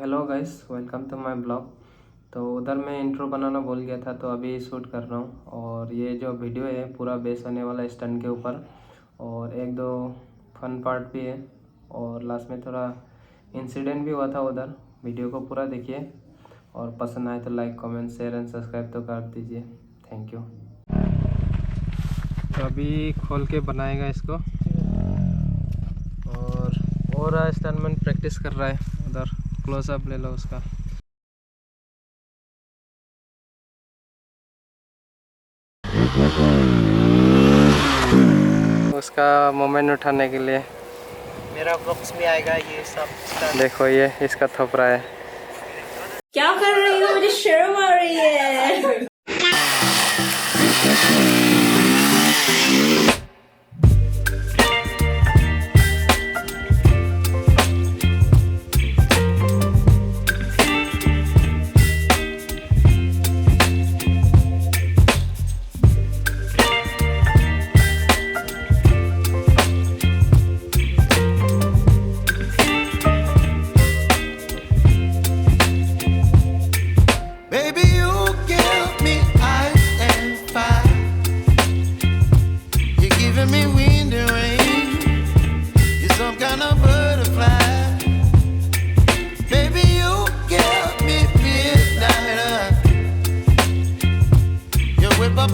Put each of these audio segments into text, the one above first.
Hello guys, welcome to my blog. तो उधर मैं इंट्रो बनाना भूल गया था, तो अभी शूट कर रहा हूँ। और ये जो वीडियो है पूरा बेस होने वाला है स्टंट के ऊपर, और एक दो फन पार्ट भी है, और लास्ट में थोड़ा इंसिडेंट भी हुआ था उधर। वीडियो को पूरा देखिए, और पसंद आए तो like, comment, share and subscribe तो कर दीजिए। Thank you. तो अभी खोल के बनाएगा इसको, और स्टंटमैन प्रैक्टिस कर रहा है उधर। क्लोजअप ले लो उसका। उसका मोमेंट उठाने के लिए मेरा बॉक्स में आएगा ये सब। देखो, ये इसका थोपरा है। क्या कर रही हो? मुझे शर्म आ रही है।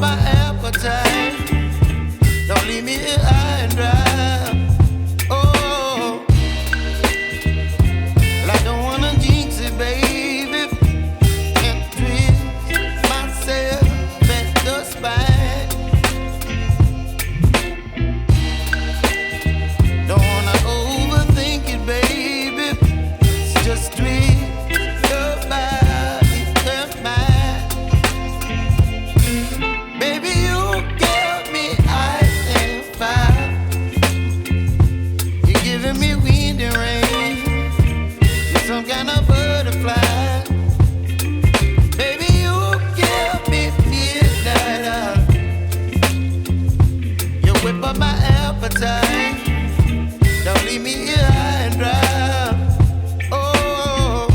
My appetite, don't leave me here high and dry. Oh, well, I don't wanna jinx it, baby, and twist myself at the spine. Don't wanna overthink it, baby, it's just twist your body and mine. Baby, you give me ice and fire. You're giving me wind and rain. You're some kind of butterfly. Baby, you give me midnight. You whip up my appetite. Don't leave me here high and dry. Oh.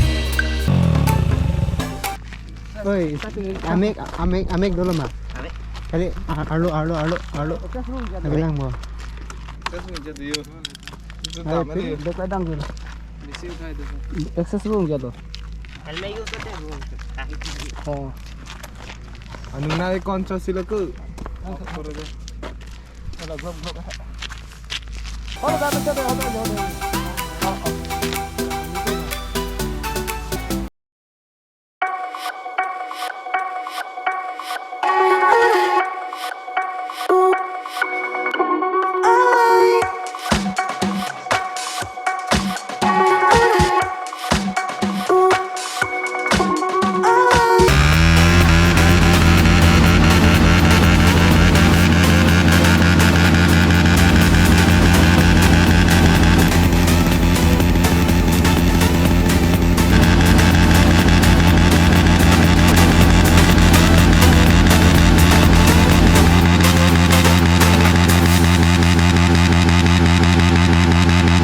Oi, amek dulu mah. Kali arlo. Bilang mo. Ayo, dekat dang dulu. Access room jatuh. Oh. Anu na kontra sila ke?